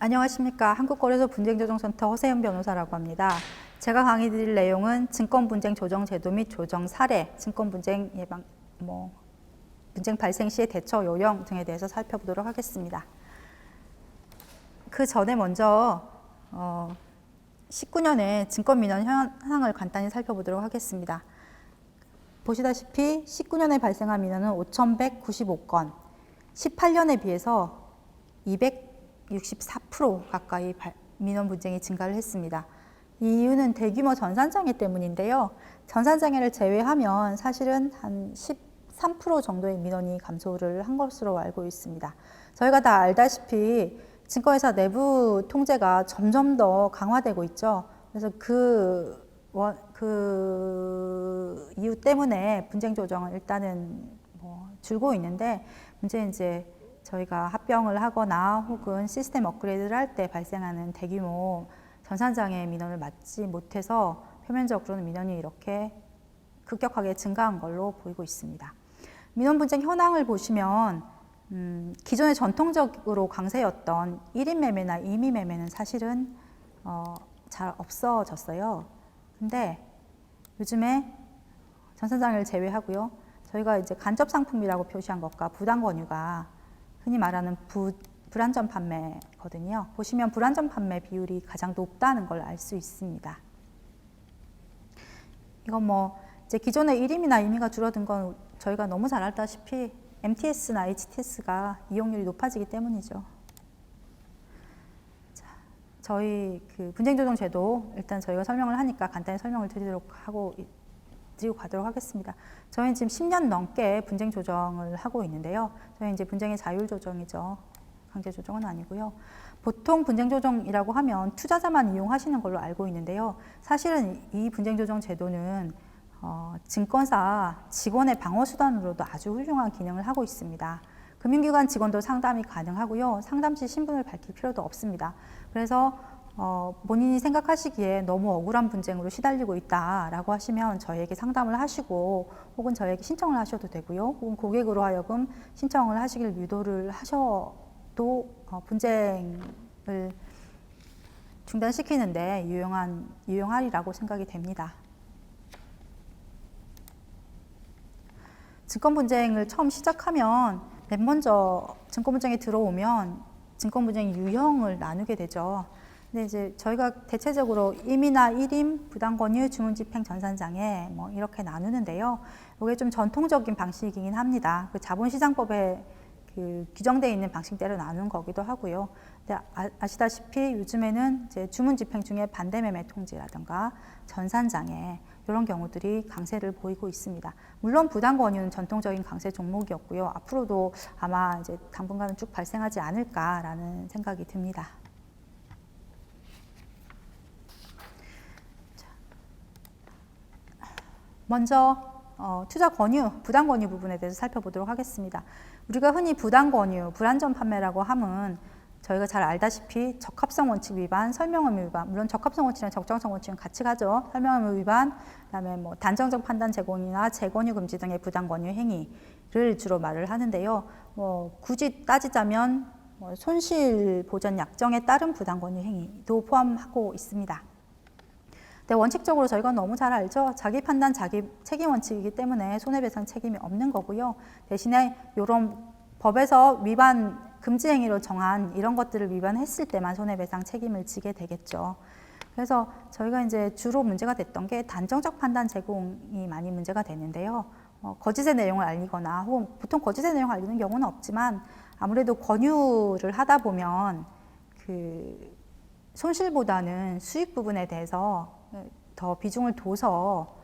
안녕하십니까. 한국거래소 분쟁조정센터 허세연 변호사라고 합니다. 제가 강의 드릴 내용은 증권분쟁 조정제도 및 조정 사례, 증권분쟁 예방, 분쟁 발생 시의 대처 요령 등에 대해서 살펴보도록 하겠습니다. 그 전에 먼저 19년의 증권민원 현황을 간단히 살펴보도록 하겠습니다. 보시다시피 19년에 발생한 민원은 5,195건, 18년에 비해서 264% 가까이 민원 분쟁이 증가를 했습니다. 이 이유는 대규모 전산장애 때문인데요. 전산장애를 제외하면 사실은 한 13% 정도의 민원이 감소를 한 것으로 알고 있습니다. 저희가 다 알다시피 증권회사 내부 통제가 점점 더 강화되고 있죠. 그래서 그 이유 때문에 분쟁 조정은 일단은 줄고 있는데, 문제는 이제 저희가 합병을 하거나 혹은 시스템 업그레이드를 할 때 발생하는 대규모 전산장애 민원을 맞지 못해서 표면적으로는 민원이 이렇게 급격하게 증가한 걸로 보이고 있습니다. 민원 분쟁 현황을 보시면 기존에 전통적으로 강세였던 1인 매매나 임의 매매는 사실은 잘 없어졌어요. 근데 요즘에 전산장애를 제외하고요, 저희가 이제 간접 상품이라고 표시한 것과 부당 권유가 흔히 말하는 불안전 판매거든요. 보시면 불안전 판매 비율이 가장 높다는 걸 알 수 있습니다. 이건 이제 기존의 1임이나 임의가 줄어든 건 저희가 너무 잘 알다시피 MTS나 HTS가 이용률이 높아지기 때문이죠. 자, 저희 분쟁조정 제도 일단 저희가 설명을 하니까 간단히 설명을 드리고 가도록 하겠습니다. 저희는 지금 10년 넘게 분쟁 조정을 하고 있는데요. 저희는 이제 분쟁의 자율 조정이죠. 강제 조정은 아니고요. 보통 분쟁 조정이라고 하면 투자자만 이용하시는 걸로 알고 있는데요. 사실은 이 분쟁 조정 제도는 증권사 직원의 방어 수단으로도 아주 훌륭한 기능을 하고 있습니다. 금융기관 직원도 상담이 가능하고요. 상담 시 신분을 밝힐 필요도 없습니다. 그래서 본인이 생각하시기에 너무 억울한 분쟁으로 시달리고 있다라고 하시면 저희에게 상담을 하시고 혹은 저희에게 신청을 하셔도 되고요. 혹은 고객으로 하여금 신청을 하시길 유도를 하셔도 분쟁을 중단시키는데 유용하리라고 생각이 됩니다. 증권분쟁을 처음 시작하면 맨 먼저 증권분쟁에 들어오면 증권분쟁 유형을 나누게 되죠. 근데 이제 저희가 대체적으로 임의나 1임, 부당권유, 주문집행, 전산장애 이렇게 나누는데요. 이게 좀 전통적인 방식이긴 합니다. 자본시장법에 규정되어 있는 방식대로 나누는 거기도 하고요. 근데 아시다시피 요즘에는 이제 주문집행 중에 반대매매 통지라든가 전산장애 이런 경우들이 강세를 보이고 있습니다. 물론 부당권유는 전통적인 강세 종목이었고요. 앞으로도 아마 이제 당분간은 쭉 발생하지 않을까라는 생각이 듭니다. 먼저 투자 권유, 부당 권유 부분에 대해서 살펴보도록 하겠습니다. 우리가 흔히 부당 권유, 불안전 판매라고 하면 저희가 잘 알다시피 적합성 원칙 위반, 설명 의무 위반, 물론 적합성 원칙이랑 적정성 원칙은 같이 가죠. 설명 의무 위반, 그다음에 단정적 판단 제공이나 재권유 금지 등의 부당 권유 행위를 주로 말을 하는데요. 굳이 따지자면 손실 보전 약정에 따른 부당 권유 행위도 포함하고 있습니다. 근데 원칙적으로 저희가 너무 잘 알죠. 자기 판단, 자기 책임 원칙이기 때문에 손해배상 책임이 없는 거고요. 대신에 이런 법에서 위반 금지 행위로 정한 이런 것들을 위반했을 때만 손해배상 책임을 지게 되겠죠. 그래서 저희가 이제 주로 문제가 됐던 게 단정적 판단 제공이 많이 문제가 되는데요. 거짓의 내용을 알리거나 혹은 보통 거짓의 내용을 알리는 경우는 없지만 아무래도 권유를 하다 보면 손실보다는 수익 부분에 대해서 더 비중을 둬서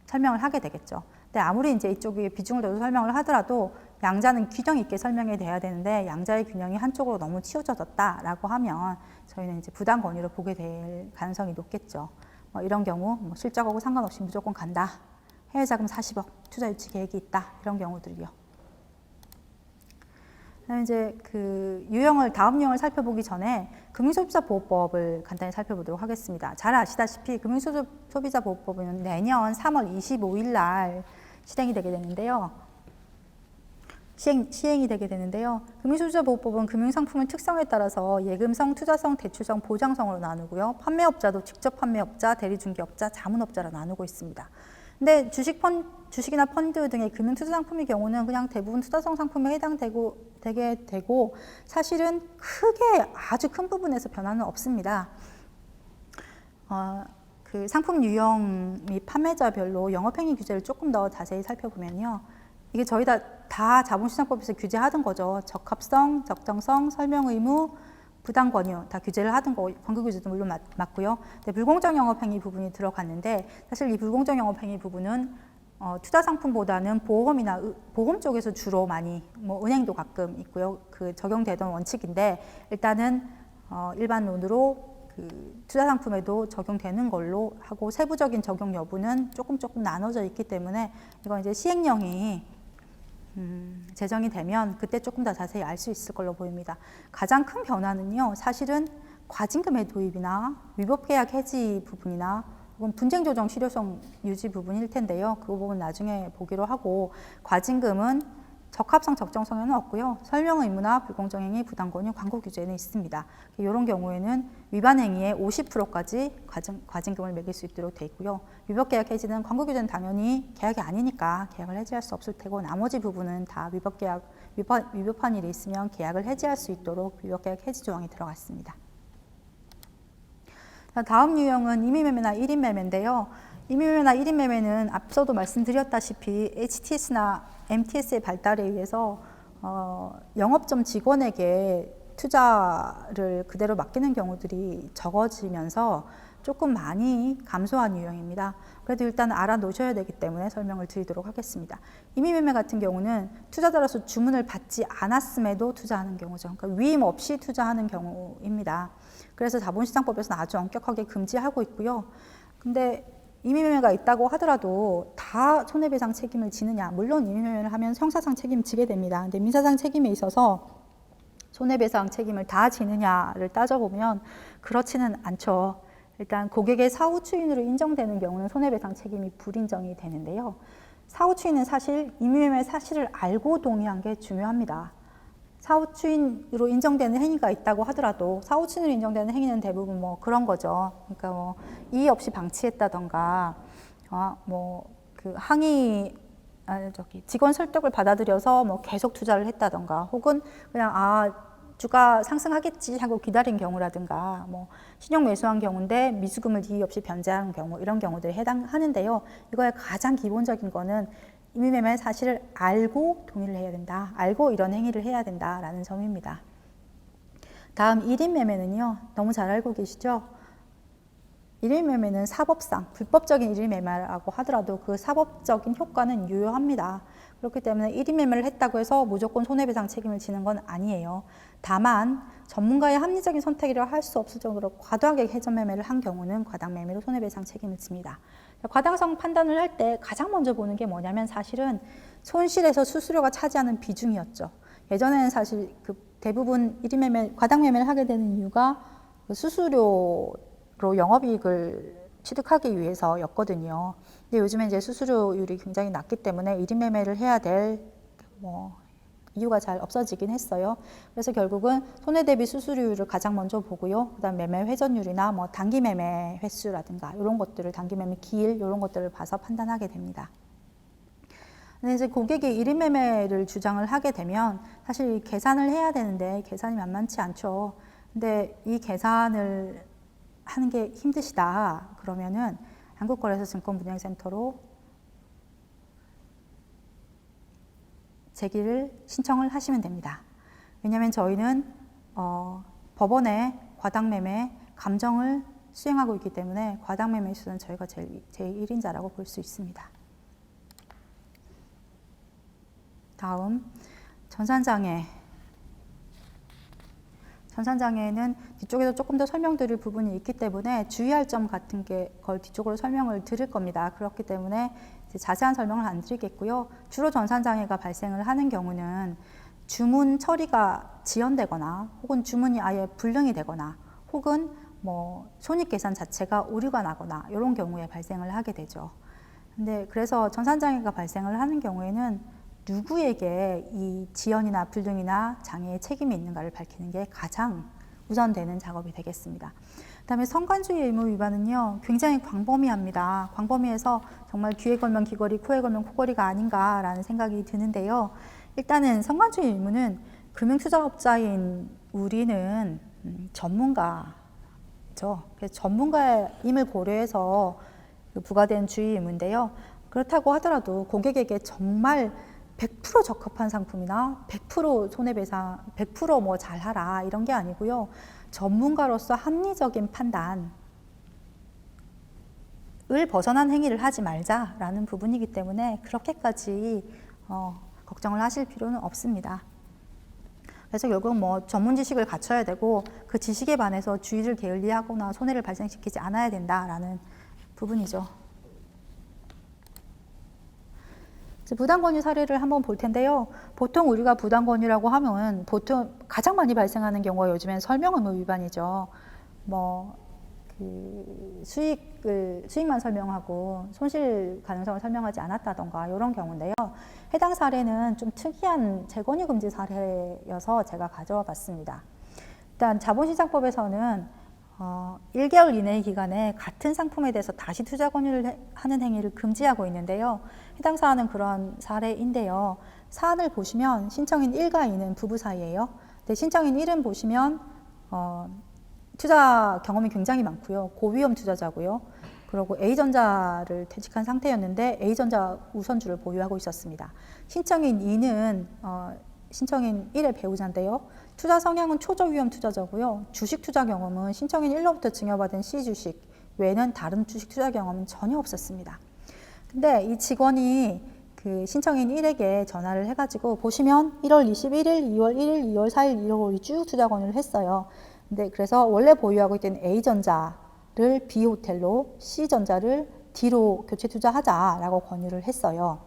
설명을 하게 되겠죠. 근데 아무리 이제 이쪽이 비중을 둬서 설명을 하더라도 양자는 균형 있게 설명이 돼야 되는데 양자의 균형이 한쪽으로 너무 치우쳐졌다라고 하면 저희는 이제 부당 권유를 보게 될 가능성이 높겠죠. 이런 경우 실적하고 상관없이 무조건 간다. 해외 자금 40억 투자 유치 계획이 있다. 이런 경우들이요. 이제 다음 유형을 살펴보기 전에 금융소비자보호법을 간단히 살펴보도록 하겠습니다. 잘 아시다시피 금융소비자보호법은 내년 3월 25일 날 실행이 되게 되는데요. 시행이 되게 되는데요. 금융투자보호법은 금융상품의 특성에 따라서 예금성, 투자성, 대출성, 보장성으로 나누고요. 판매업자도 직접 판매업자, 대리중개업자, 자문업자로 나누고 있습니다. 근데 주식이나 펀드 등의 금융투자상품의 경우는 그냥 대부분 투자성 상품에 되게 되고 사실은 크게 아주 큰 부분에서 변화는 없습니다. 그 상품 유형 및 판매자별로 영업행위 규제를 조금 더 자세히 살펴보면요. 이게 저희 다 자본시장법에서 규제하던 거죠. 적합성, 적정성, 설명 의무, 부당 권유 다 규제를 하던 거, 광고 규제도 물론 맞고요. 근데 불공정 영업행위 부분이 들어갔는데 사실 이 불공정 영업행위 부분은 투자 상품보다는 보험이나 보험 쪽에서 주로 많이 은행도 가끔 있고요. 그 적용되던 원칙인데 일단은 일반론으로 그 투자 상품에도 적용되는 걸로 하고 세부적인 적용 여부는 조금 나눠져 있기 때문에 이건 이제 시행령이 제정이 되면 그때 조금 더 자세히 알 수 있을 걸로 보입니다. 가장 큰 변화는요, 사실은 과징금의 도입이나 위법계약 해지 부분이나 혹은 분쟁조정 실효성 유지 부분일 텐데요. 그 부분 나중에 보기로 하고 과징금은 적합성, 적정성에는 없고요. 설명 의무나 불공정행위, 부당권유, 광고 규제는 있습니다. 이런 경우에는 위반 행위의 50%까지 과징금을 매길 수 있도록 되어 있고요. 위법계약 해지는 광고 규제는 당연히 계약이 아니니까 계약을 해지할 수 없을 테고 나머지 부분은 다 위법한 일이 있으면 계약을 해지할 수 있도록 위법계약 해지 조항이 들어갔습니다. 다음 유형은 임의매매나 1인 매매인데요. 임의매매나 1인 매매는 앞서도 말씀드렸다시피 HTS나 MTS의 발달에 의해서 영업점 직원에게 투자를 그대로 맡기는 경우들이 적어지면서 조금 많이 감소한 유형입니다. 그래도 일단 알아놓으셔야 되기 때문에 설명을 드리도록 하겠습니다. 임의매매 같은 경우는 투자자로서 주문을 받지 않았음에도 투자하는 경우죠. 그러니까 위임 없이 투자하는 경우입니다. 그래서 자본시장법에서는 아주 엄격하게 금지하고 있고요. 근데 임의매매가 있다고 하더라도 다 손해배상 책임을 지느냐? 물론 임의매매를 하면 형사상 책임을 지게 됩니다. 근데 민사상 책임에 있어서 손해배상 책임을 다 지느냐를 따져보면 그렇지는 않죠. 일단 고객의 사후 추인으로 인정되는 경우는 손해배상 책임이 불인정이 되는데요. 사후 추인은 사실 임의매매 사실을 알고 동의한 게 중요합니다. 사후 추인으로 인정되는 행위가 있다고 하더라도 사후 추인으로 인정되는 행위는 대부분 그런 거죠. 그러니까 이의 없이 방치했다던가, 직원 설득을 받아들여서 계속 투자를 했다던가, 혹은 그냥 주가 상승하겠지 하고 기다린 경우라든가, 신용 매수한 경우인데 미수금을 이의 없이 변제한 경우, 이런 경우들에 해당하는데요. 이거의 가장 기본적인 거는 임의매매 사실을 알고 동의를 해야 된다. 알고 이런 행위를 해야 된다라는 점입니다. 다음 1인 매매는요. 너무 잘 알고 계시죠? 1인 매매는 사법상 불법적인 1인 매매라고 하더라도 그 사법적인 효과는 유효합니다. 그렇기 때문에 1인 매매를 했다고 해서 무조건 손해배상 책임을 지는 건 아니에요. 다만 전문가의 합리적인 선택이라 할 수 없을 정도로 과도하게 회전 매매를 한 경우는 과당 매매로 손해배상 책임을 집니다. 과당성 판단을 할 때 가장 먼저 보는 게 뭐냐면 사실은 손실에서 수수료가 차지하는 비중이었죠. 예전에는 사실 그 대부분 1인 매매, 과당 매매를 하게 되는 이유가 그 수수료로 영업이익을 취득하기 위해서였거든요. 근데 요즘에 이제 수수료율이 굉장히 낮기 때문에 1인 매매를 해야 될 이유가 잘 없어지긴 했어요. 그래서 결국은 손해 대비 수수료율을 가장 먼저 보고요. 그다음 매매 회전율이나 단기 매매 횟수라든가 이런 것들을 단기 매매 기일 이런 것들을 봐서 판단하게 됩니다. 근데 이제 고객이 1인 매매를 주장을 하게 되면 사실 계산을 해야 되는데 계산이 만만치 않죠. 근데 이 계산을 하는 게 힘드시다 그러면은 한국거래소증권분양센터로 제기를 신청을 하시면 됩니다. 왜냐하면 저희는 법원의 과당매매 감정을 수행하고 있기 때문에 과당매매 수는 저희가 제1인자라고 볼 수 있습니다. 다음 전산장애. 전산장애는 뒤쪽에서 조금 더 설명드릴 부분이 있기 때문에 주의할 점 같은 걸 뒤쪽으로 설명을 드릴 겁니다. 그렇기 때문에 자세한 설명을 안 드리겠고요. 주로 전산장애가 발생을 하는 경우는 주문 처리가 지연되거나 혹은 주문이 아예 불능이 되거나 혹은 손익계산 자체가 오류가 나거나 이런 경우에 발생을 하게 되죠. 근데 그래서 전산장애가 발생을 하는 경우에는 누구에게 이 지연이나 불능이나 장애의 책임이 있는가를 밝히는 게 가장 우선되는 작업이 되겠습니다. 그다음에 성관주의 의무 위반은요, 굉장히 광범위합니다. 광범위해서 정말 귀에 걸면 귀걸이, 코에 걸면 코걸이가 아닌가라는 생각이 드는데요. 일단은 성관주의 의무는 금융투자업자인 우리는 전문가죠. 그래서 전문가임을 고려해서 부과된 주의 의무인데요. 그렇다고 하더라도 고객에게 정말 100% 적합한 상품이나 100% 손해배상, 100% 뭐 잘하라 이런 게 아니고요. 전문가로서 합리적인 판단을 벗어난 행위를 하지 말자라는 부분이기 때문에 그렇게까지 걱정을 하실 필요는 없습니다. 그래서 결국 뭐 전문 지식을 갖춰야 되고 그 지식에 반해서 주의를 게을리하거나 손해를 발생시키지 않아야 된다라는 부분이죠. 부당권유 사례를 한번 볼 텐데요. 보통 우리가 부당권유라고 하면 보통 가장 많이 발생하는 경우가 요즘엔 설명의무 위반이죠. 수익만 설명하고 손실 가능성을 설명하지 않았다던가 이런 경우인데요. 해당 사례는 좀 특이한 재권유 금지 사례여서 제가 가져와 봤습니다. 일단 자본시장법에서는 1개월 이내의 기간에 같은 상품에 대해서 다시 투자 권유를 하는 행위를 금지하고 있는데요. 해당 사안은 그런 사례인데요. 사안을 보시면 신청인 1과 2는 부부 사이예요. 근데 신청인 1은 보시면 투자 경험이 굉장히 많고요. 고위험 투자자고요. 그리고 A전자를 퇴직한 상태였는데 A전자 우선주를 보유하고 있었습니다. 신청인 2는 신청인 1의 배우자인데요. 투자 성향은 초저위험 투자자고요. 주식 투자 경험은 신청인 1로부터 증여받은 C주식 외에는 다른 주식 투자 경험은 전혀 없었습니다. 근데 이 직원이 그 신청인 1에게 전화를 해가지고 보시면 1월 21일, 2월 1일, 2월 4일, 1월 5일 쭉 투자 권유를 했어요. 근데 그래서 원래 보유하고 있던 A전자를 B호텔로, C전자를 D로 교체 투자하자라고 권유를 했어요.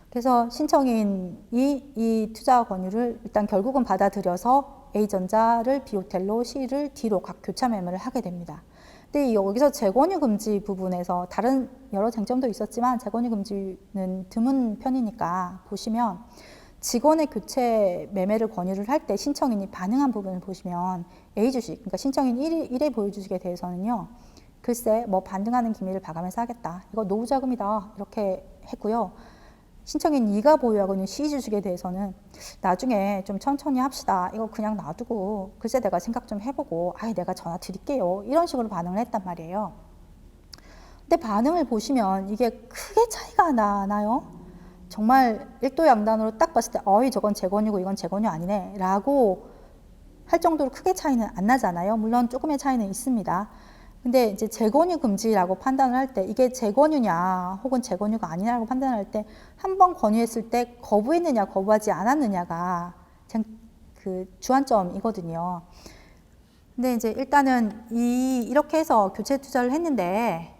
그래서 신청인이 이 투자 권유를 일단 결국은 받아들여서 A전자를 B호텔로, C를 D로 각 교차 매매를 하게 됩니다. 근데 여기서 재권유 금지 부분에서 다른 여러 쟁점도 있었지만 재권유 금지는 드문 편이니까 보시면 직원의 교체 매매를 권유를 할 때 신청인이 반응한 부분을 보시면 A주식, 그러니까 신청인 1의 보유주식에 대해서는요. 글쎄 뭐 반등하는 기미를 봐가면서 하겠다. 이거 노후자금이다. 이렇게 했고요. 신청인 2가 보유하고 있는 C주식에 대해서는 나중에 좀 천천히 합시다. 이거 그냥 놔두고 글쎄 내가 생각 좀 해보고 내가 전화 드릴게요. 이런 식으로 반응을 했단 말이에요. 근데 반응을 보시면 이게 크게 차이가 나나요? 정말 일도양단으로 딱 봤을 때 저건 재권유고 이건 재권유 아니네 라고 할 정도로 크게 차이는 안 나잖아요. 물론 조금의 차이는 있습니다. 근데 이제 재권유 금지라고 판단을 할 때 이게 재권유냐 혹은 재권유가 아니냐라고 판단을 할 때 한 번 권유했을 때 거부했느냐 거부하지 않았느냐가 그 주안점이거든요. 근데 이제 일단은 이렇게 해서 교체 투자를 했는데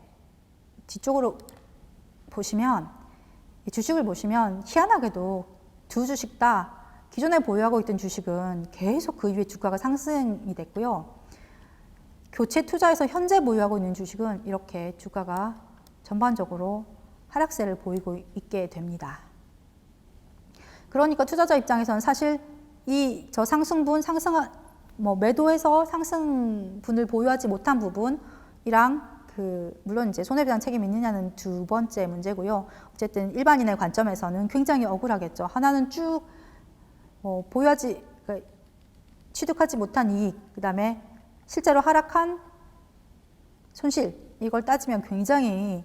뒤쪽으로 보시면 이 주식을 보시면 희한하게도 두 주식 다 기존에 보유하고 있던 주식은 계속 그 이후에 주가가 상승이 됐고요. 교체 투자에서 현재 보유하고 있는 주식은 이렇게 주가가 전반적으로 하락세를 보이고 있게 됩니다. 그러니까 투자자 입장에서는 사실 저 상승분, 매도해서 상승분을 보유하지 못한 부분이랑 물론 이제 손해배상 책임이 있느냐는 두 번째 문제고요. 어쨌든 일반인의 관점에서는 굉장히 억울하겠죠. 하나는 쭉 취득하지 못한 이익, 그 다음에 실제로 하락한 손실, 이걸 따지면 굉장히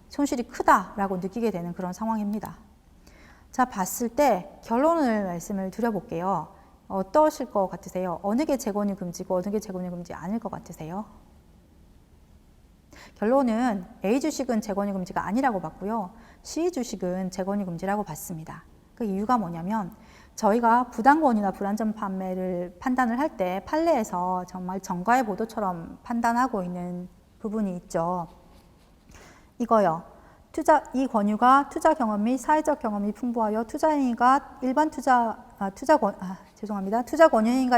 손실이 크다라고 느끼게 되는 그런 상황입니다. 자, 봤을 때 결론을 말씀을 드려볼게요. 어떠실 것 같으세요? 어느 게 재권유 금지고 어느 게 재권유 금지 아닐 것 같으세요? 결론은 A 주식은 재권유 금지가 아니라고 봤고요. C 주식은 재권유 금지라고 봤습니다. 그 이유가 뭐냐면 저희가 부당권유나 불안전 판매를 판단을 할 때 판례에서 정말 정가의 보도처럼 판단하고 있는 부분이 있죠. 이거요. 이 권유가 투자 경험 및 사회적 경험이 풍부하여 투자 권유인과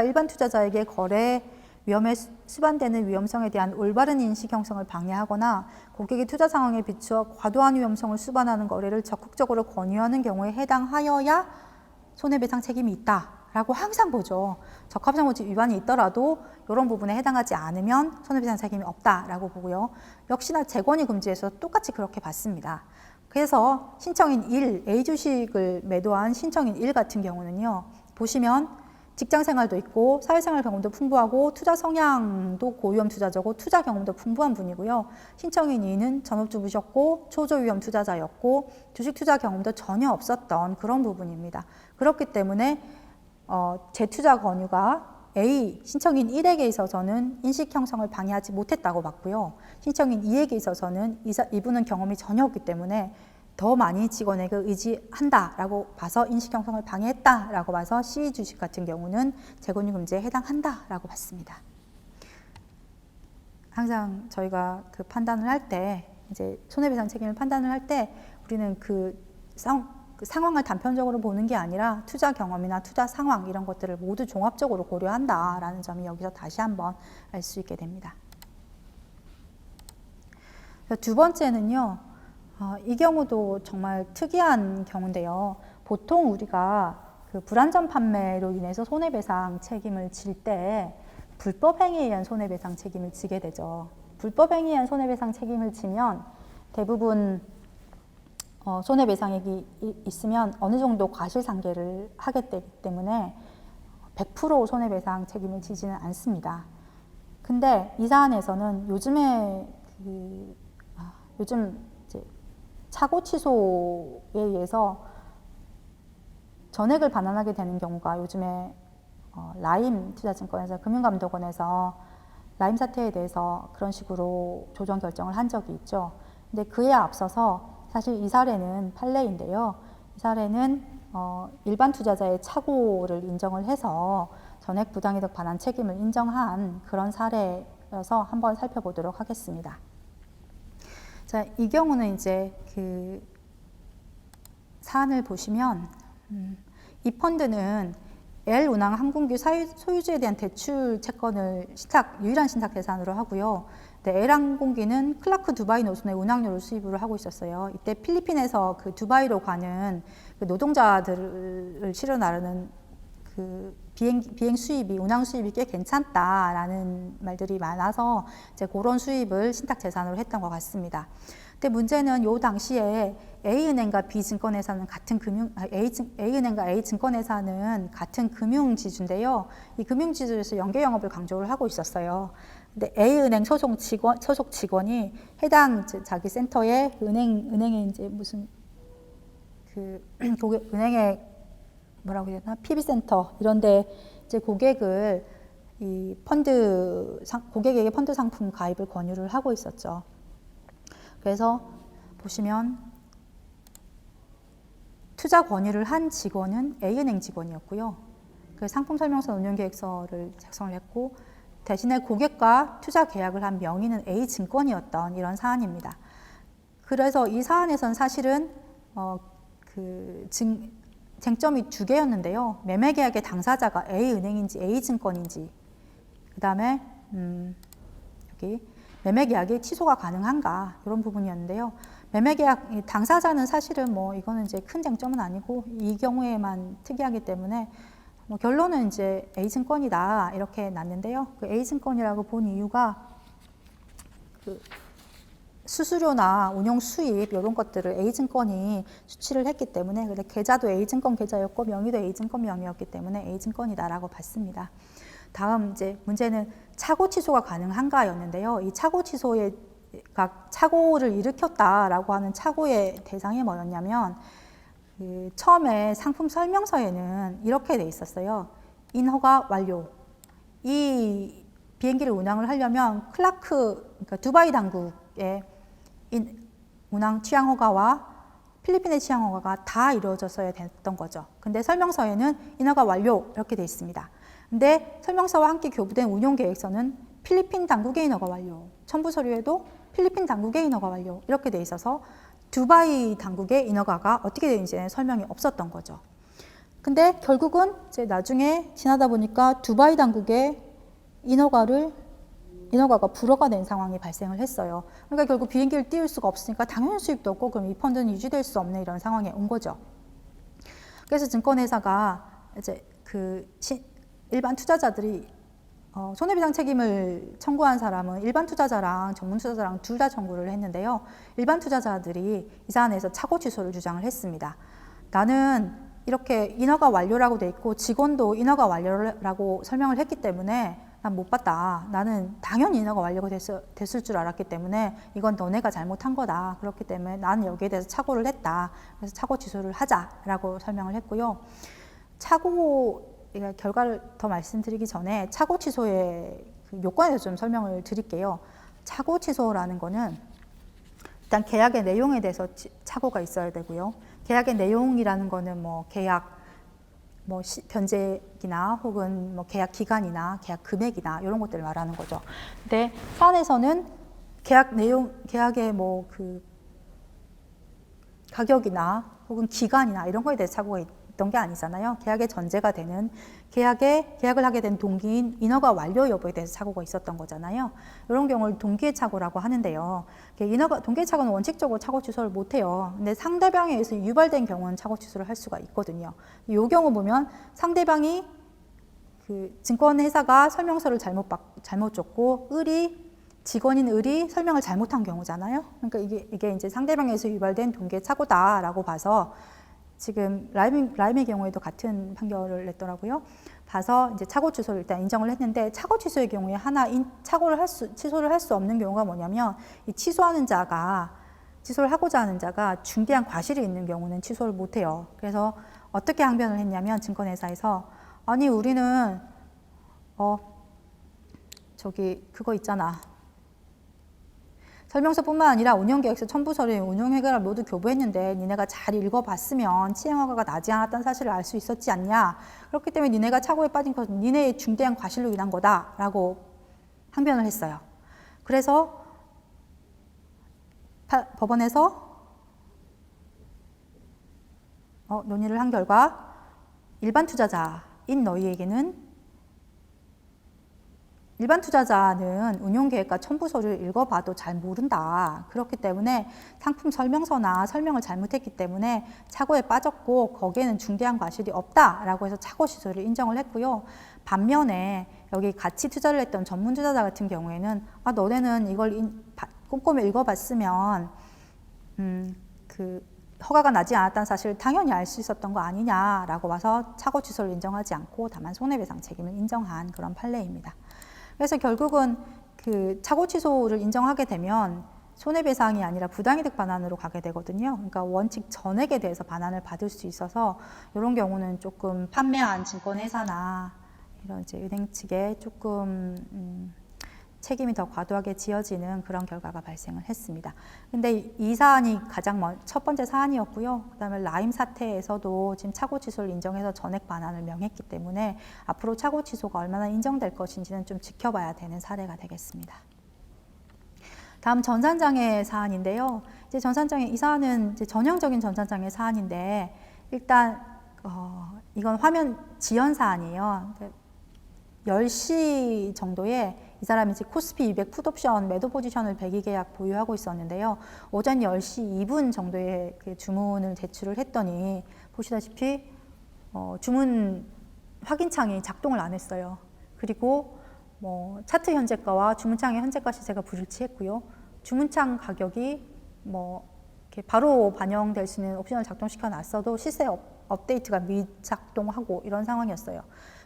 일반 투자자에게 거래 위험에 수반되는 위험성에 대한 올바른 인식 형성을 방해하거나 고객의 투자 상황에 비추어 과도한 위험성을 수반하는 거래를 적극적으로 권유하는 경우에 해당하여야 손해배상 책임이 있다라고 항상 보죠. 적합성 원칙 위반이 있더라도 이런 부분에 해당하지 않으면 손해배상 책임이 없다라고 보고요. 역시나 재권이 금지에서 똑같이 그렇게 봤습니다. 그래서 신청인 1, A 주식을 매도한 신청인 1 같은 경우는요. 보시면 직장생활도 있고 사회생활 경험도 풍부하고 투자 성향도 고위험 투자자고 투자 경험도 풍부한 분이고요. 신청인 2는 전업주부셨고 초저위험 투자자였고 주식 투자 경험도 전혀 없었던 그런 부분입니다. 그렇기 때문에 재투자 권유가 A, 신청인 1에게 있어서는 인식 형성을 방해하지 못했다고 봤고요. 신청인 2에게 있어서는 이분은 경험이 전혀 없기 때문에 더 많이 직원에게 의지한다라고 봐서 인식 형성을 방해했다라고 봐서 C 주식 같은 경우는 재권유 금지에 해당한다라고 봤습니다. 항상 저희가 그 판단을 할 때 이제 손해배상 책임을 판단을 할 때 우리는 그 상황을 단편적으로 보는 게 아니라 투자 경험이나 투자 상황 이런 것들을 모두 종합적으로 고려한다라는 점이 여기서 다시 한번 알 수 있게 됩니다. 두 번째는요. 이 경우도 정말 특이한 경우인데요. 보통 우리가 그 불안전 판매로 인해서 손해배상 책임을 질 때 불법 행위에 의한 손해배상 책임을 지게 되죠. 불법 행위에 의한 손해배상 책임을 지면 대부분 손해배상액이 있으면 어느 정도 과실상계를 하게 되기 때문에 100% 손해배상 책임을 지지는 않습니다. 근데 이 사안에서는 요즘 차고 취소에 의해서 전액을 반환하게 되는 경우가 요즘에 라임 투자증권에서 금융감독원에서 라임 사태에 대해서 그런 식으로 조정 결정을 한 적이 있죠. 근데 그에 앞서서 사실 이 사례는 판례인데요. 이 사례는 일반 투자자의 차고를 인정을 해서 전액 부당이득 반환 책임을 인정한 그런 사례여서 한번 살펴보도록 하겠습니다. 자, 이 경우는 이제 그 사안을 보시면 이 펀드는 L 운항 항공기 소유주에 대한 대출 채권을 유일한 신탁 대상으로 하고요. L 항공기는 클라크 두바이 노선의 운항료를 수입을 하고 있었어요. 이때 필리핀에서 그 두바이로 가는 그 노동자들을 실어 나르는 그 비행 수입이, 운항 수입이 꽤 괜찮다라는 말들이 많아서 이제 그런 수입을 신탁 재산으로 했던 것 같습니다. 근데 문제는 요 당시에 A은행과 B증권회사는 A은행과 A증권회사는 같은 금융지주인데요. 이 금융지주에서 연계 영업을 강조를 하고 있었어요. 근데 A은행 소속 직원이 해당 자기 센터에 은행에 이제 무슨 은행에 뭐라고 해야 되나? PB센터 이런데 이제 고객에게 펀드 상품 가입을 권유를 하고 있었죠. 그래서 보시면 투자 권유를 한 직원은 A은행 직원이었고요. 그 상품 설명서 운용 계획서를 작성을 했고 대신에 고객과 투자 계약을 한 명의는 A증권이었던 이런 사안입니다. 그래서 이 사안에선 사실은 쟁점이 두 개였는데요. 매매계약의 당사자가 A은행인지 A증권인지, 그 다음에 여기 매매계약이 취소가 가능한가 이런 부분이었는데요. 매매계약 당사자는 사실은 이거는 이제 큰 쟁점은 아니고 이 경우에만 특이하기 때문에 결론은 이제 A증권이다 이렇게 났는데요. 그 A증권이라고 본 이유가 그 수수료나 운용 수입 이런 것들을 A증권이 수취를 했기 때문에 근데 계좌도 A증권 계좌였고 명의도 A증권 명의였기 때문에 A증권이다라고 봤습니다. 다음 이제 문제는 차고 취소가 가능한가였는데요. 이 차고 취소가 차고를 일으켰다라고 하는 차고의 대상이 뭐였냐면 처음에 상품 설명서에는 이렇게 돼 있었어요. 인허가 완료. 이 비행기를 운항을 하려면 그러니까 두바이 당국의 운항 취향 허가와 필리핀의 취향 허가가 다 이루어졌어야 됐던 거죠. 근데 설명서에는 인허가 완료 이렇게 돼 있습니다. 근데 설명서와 함께 교부된 운용 계획서는 필리핀 당국의 인허가 완료, 첨부 서류에도 필리핀 당국의 인허가 완료 이렇게 돼 있어서 두바이 당국의 인허가가 어떻게 되는지는 설명이 없었던 거죠. 근데 결국은 이제 나중에 지나다 보니까 두바이 당국의 인허가가 불허가 된 상황이 발생을 했어요. 그러니까 결국 비행기를 띄울 수가 없으니까 당연히 수입도 없고 그럼 이 펀드는 유지될 수 없는 이런 상황에 온 거죠. 그래서 증권회사가 이제 일반 투자자들이 손해배상 책임을 청구한 사람은 일반 투자자랑 전문 투자자랑 둘 다 청구를 했는데요. 일반 투자자들이 이 사안에서 착오 취소를 주장을 했습니다. 나는 이렇게 인허가 완료라고 돼 있고 직원도 인허가 완료라고 설명을 했기 때문에 난 못 봤다. 나는 당연히 인허가 완료가 됐을 줄 알았기 때문에 이건 너네가 잘못한 거다. 그렇기 때문에 나는 여기에 대해서 착오를 했다. 그래서 착오 취소를 하자라고 설명을 했고요. 결과를 더 말씀드리기 전에 착오 취소의 요건에 대해서 좀 설명을 드릴게요. 착오 취소라는 거는 일단 계약의 내용에 대해서 착오가 있어야 되고요. 계약의 내용이라는 거는 계약 변제기나 혹은 계약 기간이나 계약 금액이나 이런 것들을 말하는 거죠. 근데 사안에서는 계약의 가격이나 혹은 기간이나 이런 거에 대해서 착오가 있던 게 아니잖아요. 계약의 전제가 되는 계약을 하게 된 동기인 인허가 완료 여부에 대해서 착오가 있었던 거잖아요. 이런 경우를 동기의 착오라고 하는데요. 동기의 착오는 원칙적으로 착오 취소를 못 해요. 근데 상대방에 의해서 유발된 경우는 착오 취소를 할 수가 있거든요. 이 경우 보면 상대방이 증권회사가 설명서를 잘못 줬고 직원인 을이 설명을 잘못한 경우잖아요. 그러니까 이게 이제 상대방에 의해서 유발된 동기의 착오다라고 봐서 지금 라임의 경우에도 같은 판결을 냈더라고요. 봐서 이제 착오 취소를 일단 인정을 했는데 착오 취소의 경우에 취소를 할 수 없는 경우가 뭐냐면 이 취소를 하고자 하는 자가 중대한 과실이 있는 경우는 취소를 못 해요. 그래서 어떻게 항변을 했냐면 증권회사에서 아니 우리는 그거 있잖아. 설명서뿐만 아니라 운영계획서 첨부서류, 운영회계를 모두 교부했는데 니네가 잘 읽어봤으면 치행허가가 나지 않았다는 사실을 알 수 있었지 않냐. 그렇기 때문에 니네가 착오에 빠진 것은 니네의 중대한 과실로 인한 거다라고 항변을 했어요. 그래서 법원에서 논의를 한 결과 일반 투자자는 운용계획과 첨부서류를 읽어봐도 잘 모른다. 그렇기 때문에 상품 설명서나 설명을 잘못했기 때문에 착오에 빠졌고 거기에는 중대한 과실이 없다라고 해서 착오 취소를 인정을 했고요. 반면에 여기 같이 투자를 했던 전문 투자자 같은 경우에는 너네는 이걸 꼼꼼히 읽어봤으면 허가가 나지 않았다는 사실을 당연히 알 수 있었던 거 아니냐라고 봐서 착오 취소를 인정하지 않고 다만 손해배상 책임을 인정한 그런 판례입니다. 그래서 결국은 착오 취소를 인정하게 되면 손해배상이 아니라 부당이득 반환으로 가게 되거든요. 그러니까 원칙 전액에 대해서 반환을 받을 수 있어서 이런 경우는 조금 판매한 증권회사나 이런 이제 은행 측에 조금 책임이 더 과도하게 지어지는 그런 결과가 발생을 했습니다. 근데 이 사안이 가장 첫 번째 사안이었고요. 그다음에 라임 사태에서도 지금 착오 취소를 인정해서 전액 반환을 명했기 때문에 앞으로 착오 취소가 얼마나 인정될 것인지는 좀 지켜봐야 되는 사례가 되겠습니다. 다음 전산장애 사안인데요. 이제 이 사안은 이제 전형적인 전산장애 사안인데 일단 이건 화면 지연 사안이에요. 10시 정도에 이 사람이 이제 코스피 200 풋옵션 매도 포지션을 배기 계약 보유하고 있었는데요. 오전 10시 2분 정도에 주문을 제출을 했더니 보시다시피 주문 확인창이 작동을 안 했어요. 그리고 차트 현재가와 주문창의 현재가 시세가 불일치했고요. 주문창 가격이 이렇게 바로 반영될 수 있는 옵션을 작동시켜 놨어도 시세 업데이트가 미작동하고 이런 상황이었어요.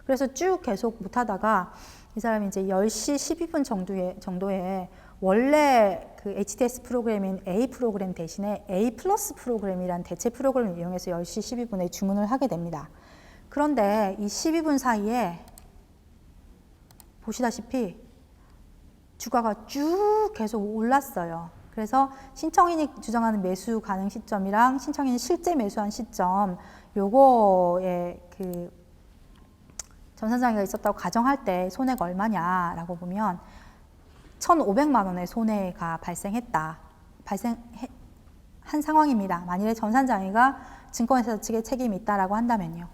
그래서 쭉 계속 못하다가 이 사람이 이제 10시 12분 정도에 원래 HTS 프로그램인 A 프로그램 대신에 A 플러스 프로그램이란 대체 프로그램을 이용해서 10시 12분에 주문을 하게 됩니다. 그런데 이 12분 사이에 보시다시피 주가가 쭉 계속 올랐어요. 그래서 신청인이 주장하는 매수 가능 시점이랑 신청인이 실제 매수한 시점 요거에 전산장애가 있었다고 가정할 때 손해가 얼마냐라고 보면 1,500만 원의 손해가 발생한 상황입니다. 만일에 전산장애가 증권회사 측에 책임이 있다라고 한다면요.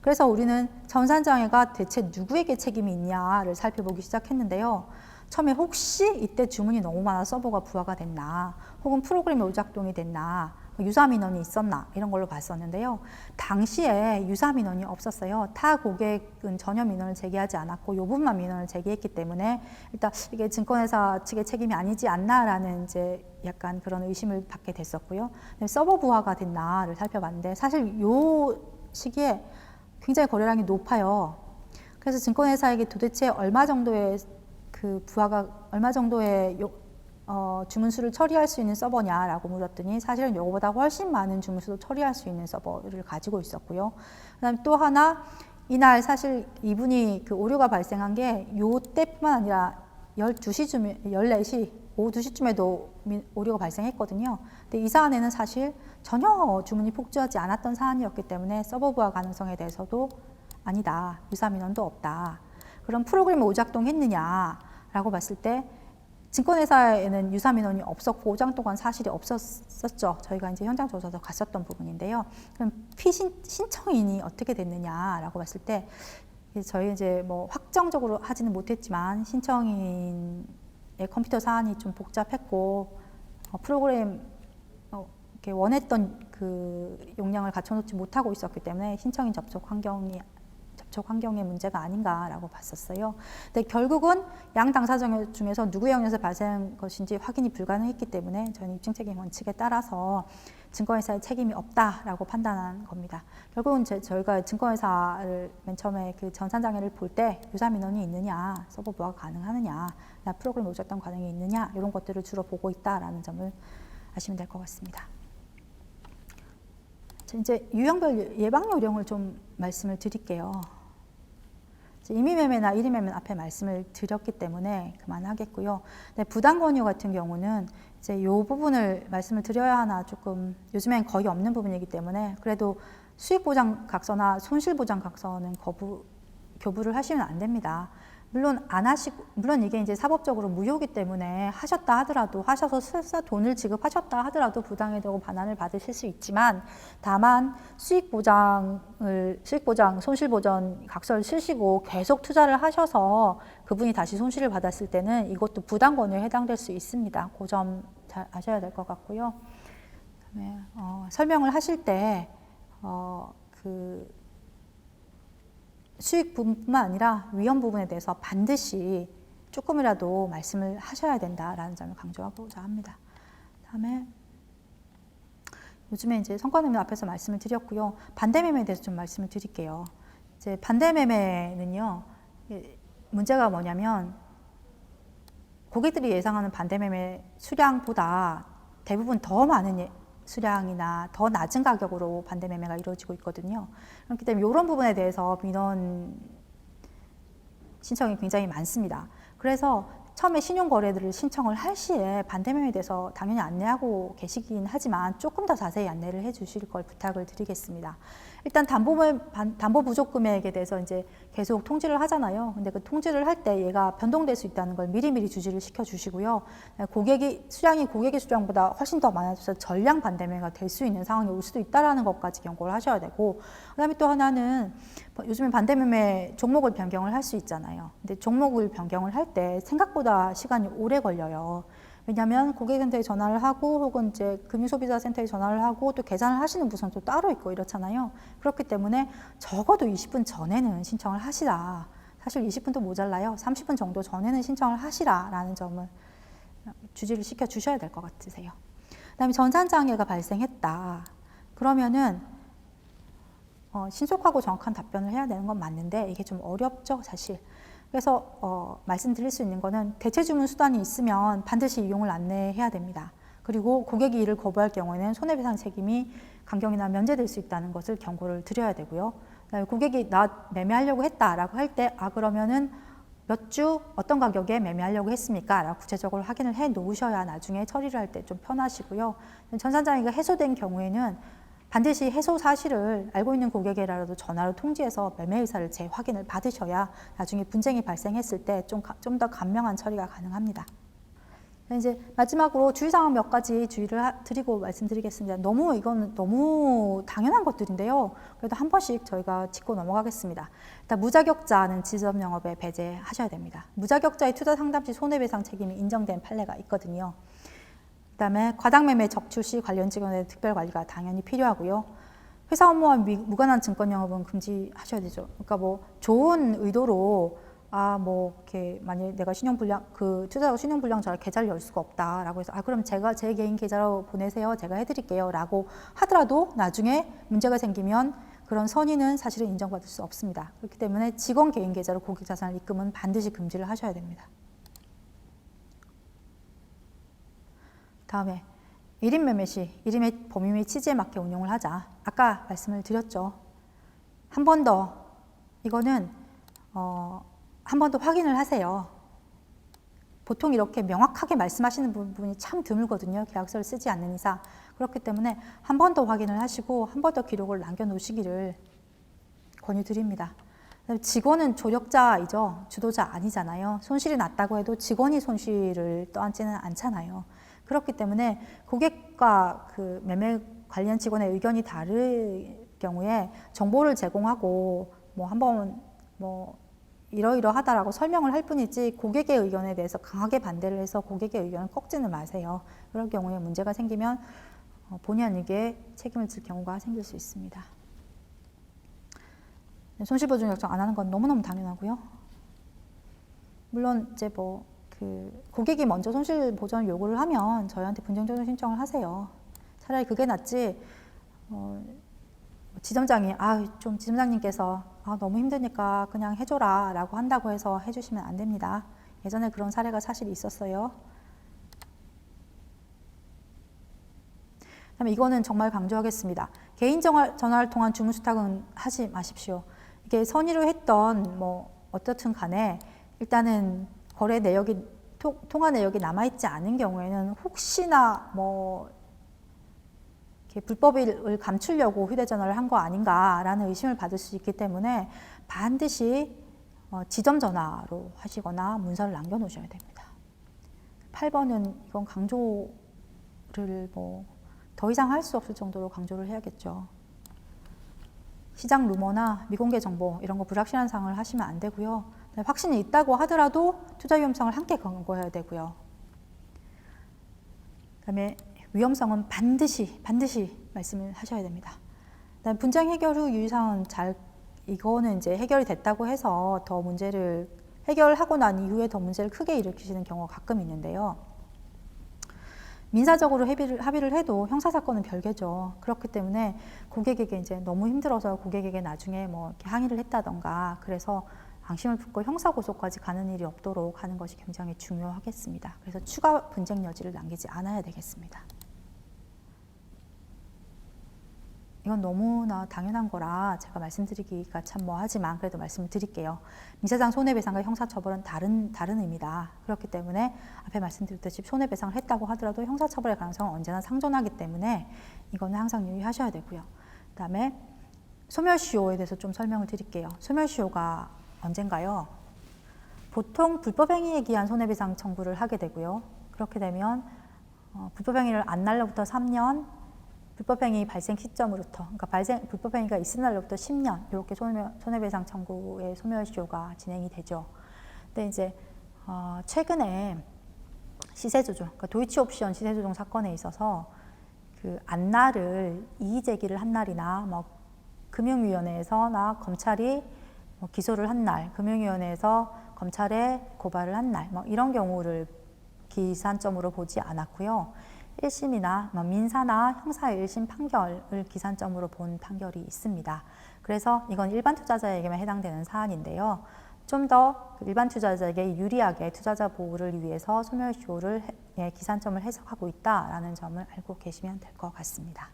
그래서 우리는 전산장애가 대체 누구에게 책임이 있냐를 살펴보기 시작했는데요. 처음에 혹시 이때 주문이 너무 많아 서버가 부하가 됐나, 혹은 프로그램이 오작동이 됐나, 유사 민원이 있었나, 이런 걸로 봤었는데요. 당시에 유사 민원이 없었어요. 타 고객은 전혀 민원을 제기하지 않았고 이 부분만 민원을 제기했기 때문에 일단 이게 증권회사 측의 책임이 아니지 않나라는 이제 약간 그런 의심을 받게 됐었고요. 서버 부하가 됐나를 살펴봤는데 사실 이 시기에 굉장히 거래량이 높아요. 그래서 증권회사에게 도대체 얼마 정도의 그 부하가 얼마 정도의 주문수를 처리할 수 있는 서버냐라고 물었더니 사실은 이거보다 훨씬 많은 주문수도 처리할 수 있는 서버를 가지고 있었고요. 그다음에 또 하나 이날 사실 이분이 그 오류가 발생한 게 요때뿐만 아니라 12시쯤에 14시 오후 2시쯤에도 오류가 발생했거든요. 근데 이 사안에는 사실 전혀 주문이 폭주하지 않았던 사안이었기 때문에 서버 부하 가능성에 대해서도 아니다. 유사 민원도 없다. 그럼 프로그램이 오작동했느냐라고 봤을 때 증권회사에는 유사 민원이 없었고 오작 동안 사실이 없었었죠. 저희가 이제 현장 조사도 갔었던 부분인데요. 그럼 신청인이 어떻게 됐느냐라고 봤을 때 저희 이제 뭐 확정적으로 하지는 못했지만 신청인의 컴퓨터 사안이 좀 복잡했고 프로그램 이렇게 원했던 그 용량을 갖춰놓지 못하고 있었기 때문에 신청인 접촉 환경의 문제가 아닌가라고 봤었어요. 근데 결국은 양 당사 중에서 누구의 영향에서 발생한 것인지 확인이 불가능했기 때문에 저희는 입증책임 원칙에 따라서 증권회사의 책임이 없다라고 판단한 겁니다. 결국은 저희가 증권회사를 맨 처음에 그 전산장애를 볼 때 유사 민원이 있느냐, 서버 부하가 가능하느냐, 프로그램 오작동 가능이 있느냐 이런 것들을 주로 보고 있다라는 점을 아시면 될 것 같습니다. 이제 유형별 예방 요령을 좀 말씀을 드릴게요. 임의매매나 1인 매매는 앞에 말씀을 드렸기 때문에 그만하겠고요. 네, 부당 권유 같은 경우는 이제 이 부분을 말씀을 드려야 하나 조금 요즘엔 거의 없는 부분이기 때문에 그래도 수익보장 각서나 손실보장 각서는 교부를 하시면 안 됩니다. 물론 이게 이제 사법적으로 무효이기 때문에 하셨다 하더라도, 하셔서 설사 돈을 지급하셨다 하더라도 부당해되고 반환을 받으실 수 있지만, 다만 수익보장, 손실보전 각서를 쓰시고 계속 투자를 하셔서 그분이 다시 손실을 받았을 때는 이것도 부당 권유에 해당될 수 있습니다. 그 점 잘 아셔야 될 것 같고요. 그다음에 설명을 하실 때 수익 부분뿐만 아니라 위험 부분에 대해서 반드시 조금이라도 말씀을 하셔야 된다라는 점을 강조하고자 합니다. 다음에 요즘에 이제 성과매매 앞에서 말씀을 드렸고요. 반대매매에 대해서 좀 말씀을 드릴게요. 이제 반대매매는요, 문제가 뭐냐면 고객들이 예상하는 반대매매 수량보다 대부분 더 많은 수량이나 더 낮은 가격으로 반대매매가 이루어지고 있거든요. 그렇기 때문에 이런 부분에 대해서 민원 신청이 굉장히 많습니다. 그래서 처음에 신용거래들을 신청을 할 시에 반대매매에 대해서 당연히 안내하고 계시긴 하지만 조금 더 자세히 안내를 해 주실 걸 부탁을 드리겠습니다. 일단 담보 부족 금액에 대해서 이제 계속 통지를 하잖아요. 근데 그 통지를 할 때 얘가 변동될 수 있다는 걸 미리미리 주지를 시켜 주시고요. 수량이 고객의 수량보다 훨씬 더 많아져서 전량 반대매매가 될 수 있는 상황이 올 수도 있다라는 것까지 경고를 하셔야 되고, 그다음에 또 하나는 요즘에 반대매매 종목을 변경을 할 수 있잖아요. 근데 종목을 변경을 할 때 생각보다 시간이 오래 걸려요. 왜냐하면 고객센터에 전화를 하고 혹은 이제 금융소비자센터에 전화를 하고 또 계산을 하시는 부서는 또 따로 있고 이렇잖아요. 그렇기 때문에 적어도 20분 전에는 신청을 하시라. 사실 20분도 모자라요. 30분 정도 전에는 신청을 하시라라는 점을 주지를 시켜 주셔야 될 것 같으세요. 그다음에 전산장애가 발생했다. 그러면은 신속하고 정확한 답변을 해야 되는 건 맞는데 이게 좀 어렵죠, 사실. 그래서 말씀드릴 수 있는 거는 대체 주문 수단이 있으면 반드시 이용을 안내해야 됩니다. 그리고 고객이 이를 거부할 경우에는 손해배상 책임이 강경이나 면제될 수 있다는 것을 경고를 드려야 되고요. 고객이 나 매매하려고 했다라고 할 때 그러면은 몇 주 어떤 가격에 매매하려고 했습니까? 라고 구체적으로 확인을 해 놓으셔야 나중에 처리를 할 때 좀 편하시고요. 전산장애가 해소된 경우에는 반드시 해소 사실을 알고 있는 고객에라도 전화로 통지해서 매매 의사를 재확인을 받으셔야 나중에 분쟁이 발생했을 때 좀 더 간명한 처리가 가능합니다. 이제 마지막으로 주의사항 몇 가지 주의를 드리고 말씀드리겠습니다. 이거는 너무 당연한 것들인데요. 그래도 한 번씩 저희가 짚고 넘어가겠습니다. 일단 무자격자는 지점영업에 배제하셔야 됩니다. 무자격자의 투자 상담 시 손해배상 책임이 인정된 판례가 있거든요. 그다음에 과당매매 적출 시 관련 직원의 특별 관리가 당연히 필요하고요. 회사 업무와 무관한 증권 영업은 금지하셔야 되죠. 그러니까 뭐 좋은 의도로 이렇게 만약에 내가 투자자 신용불량자를 계좌를 열 수가 없다라고 해서 그럼 제가 제 개인 계좌로 보내세요. 제가 해드릴게요라고 하더라도 나중에 문제가 생기면 그런 선의는 사실은 인정받을 수 없습니다. 그렇기 때문에 직원 개인 계좌로 고객 자산을 입금은 반드시 금지를 하셔야 됩니다. 다음에 1인 매매 시 1인의 범위 및 취지에 맞게 운용을 하자. 아까 말씀을 드렸죠. 한 번 더 이거는 한 번 더 확인을 하세요. 보통 이렇게 명확하게 말씀하시는 부분이 참 드물거든요. 계약서를 쓰지 않는 이상. 그렇기 때문에 한 번 더 확인을 하시고 한 번 더 기록을 남겨놓으시기를 권유드립니다. 직원은 조력자이죠. 주도자 아니잖아요. 손실이 났다고 해도 직원이 손실을 떠안지는 않잖아요. 그렇기 때문에 고객과 그 매매 관련 직원의 의견이 다를 경우에 정보를 제공하고 한번 이러이러하다라고 설명을 할 뿐이지 고객의 의견에 대해서 강하게 반대를 해서 고객의 의견을 꺾지는 마세요. 그럴 경우에 문제가 생기면 본의 아니게 책임을 질 경우가 생길 수 있습니다. 손실보증 약정 안 하는 건 너무너무 당연하고요. 물론 이제 고객이 먼저 손실보전을 요구를 하면 저희한테 분쟁조정 신청을 하세요. 차라리 그게 낫지 지점장님께서 너무 힘드니까 그냥 해줘라 라고 한다고 해서 해주시면 안 됩니다. 예전에 그런 사례가 사실 있었어요. 그다음에 이거는 정말 강조하겠습니다. 개인 전화를 통한 주문 수탁은 하지 마십시오. 이게 선의로 했던 어떻든 간에 일단은 거래 내역이 통화 내역이 남아있지 않은 경우에는 혹시나 이렇게 불법을 감추려고 휴대전화를 한 거 아닌가라는 의심을 받을 수 있기 때문에 반드시 지점 전화로 하시거나 문서를 남겨놓으셔야 됩니다. 8번은 이건 강조를 더 이상 할 수 없을 정도로 강조를 해야겠죠. 시장 루머나 미공개 정보 이런 거 불확실한 사항을 하시면 안 되고요. 확신이 있다고 하더라도 투자 위험성을 함께 권고해야 되고요. 그다음에 위험성은 반드시 말씀을 하셔야 됩니다. 그다음에 분쟁 해결 후 유의사항은 이거는 이제 해결이 됐다고 해서 더 문제를 해결하고 난 이후에 더 문제를 크게 일으키시는 경우가 가끔 있는데요. 민사적으로 합의를 해도 형사사건은 별개죠. 그렇기 때문에 고객에게 이제 너무 힘들어서 고객에게 나중에 이렇게 항의를 했다던가 그래서 앙심을 품고 형사고소까지 가는 일이 없도록 하는 것이 굉장히 중요하겠습니다. 그래서 추가 분쟁 여지를 남기지 않아야 되겠습니다. 이건 너무나 당연한 거라 제가 말씀드리기가 참 하지만 그래도 말씀을 드릴게요. 민사상 손해배상과 형사처벌은 다른 의미다. 그렇기 때문에 앞에 말씀드렸듯이 손해배상을 했다고 하더라도 형사처벌의 가능성은 언제나 상존하기 때문에 이거는 항상 유의하셔야 되고요. 그다음에 소멸시효에 대해서 좀 설명을 드릴게요. 소멸시효가 언젠가요? 보통 불법행위에 기한 손해배상 청구를 하게 되고요. 그렇게 되면 불법행위를 안 날로부터 3년, 불법행위 발생 시점으로부터, 그러니까 불법행위가 있은 날로부터 10년 이렇게 손해배상 청구의 소멸시효가 진행이 되죠. 근데 이제 최근에 시세조정, 그러니까 도이치옵션 시세조정 사건에 있어서 그 안날을 이의제기를 한 날이나 금융위원회에서나 검찰이 기소를 한 날, 금융위원회에서 검찰에 고발을 한 날, 이런 경우를 기산점으로 보지 않았고요. 1심이나 민사나 형사 1심 판결을 기산점으로 본 판결이 있습니다. 그래서 이건 일반 투자자에게만 해당되는 사안인데요. 좀 더 일반 투자자에게 유리하게 투자자 보호를 위해서 소멸시효를 기산점을 해석하고 있다라는 점을 알고 계시면 될 것 같습니다.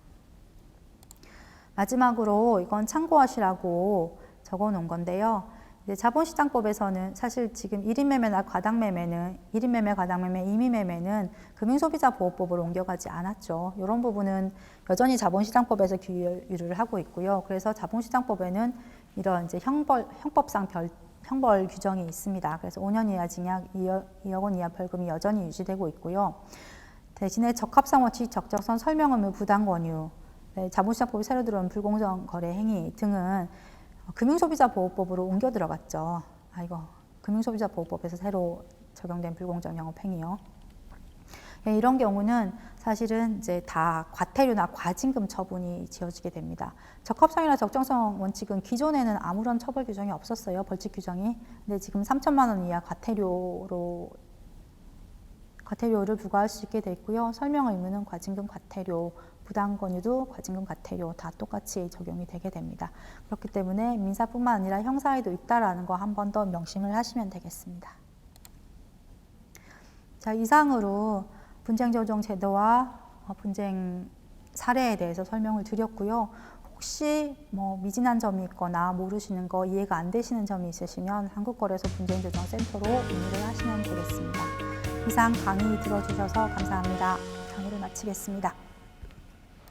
마지막으로 이건 참고하시라고 적어 놓은 건데요. 이제 자본시장법에서는 사실 지금 1인 매매나 과당매매는 1인 매매, 과당매매, 임의매매는 금융소비자보호법으로 옮겨가지 않았죠. 이런 부분은 여전히 자본시장법에서 규율을 하고 있고요. 그래서 자본시장법에는 이런 이제 형법상 형벌 규정이 있습니다. 그래서 5년 이하 징역, 2억 원 이하 벌금이 여전히 유지되고 있고요. 대신에 적합성 원칙, 적정성, 설명 의무, 부당 권유, 자본시장법이 새로 들어온 불공정 거래 행위 등은 금융소비자보호법으로 옮겨 들어갔죠. 금융소비자보호법에서 새로 적용된 불공정 영업 행위요. 이런 경우는 사실은 이제 다 과태료나 과징금 처분이 지어지게 됩니다. 적합성이나 적정성 원칙은 기존에는 아무런 처벌 규정이 없었어요. 벌칙 규정이. 근데 지금 3천만 원 이하 과태료를 부과할 수 있게 돼 있고요. 설명 의무는 과징금, 과태료, 부당 권유도 과징금, 과태료 다 똑같이 적용이 되게 됩니다. 그렇기 때문에 민사뿐만 아니라 형사에도 있다라는 거 한 번 더 명심을 하시면 되겠습니다. 자, 이상으로 분쟁 조정 제도와 분쟁 사례에 대해서 설명을 드렸고요. 혹시 미진한 점이 있거나 모르시는 거, 이해가 안 되시는 점이 있으시면 한국거래소 분쟁조정센터로 문의를 하시면 되겠습니다. 이상 강의 들어주셔서 감사합니다. 강의를 마치겠습니다.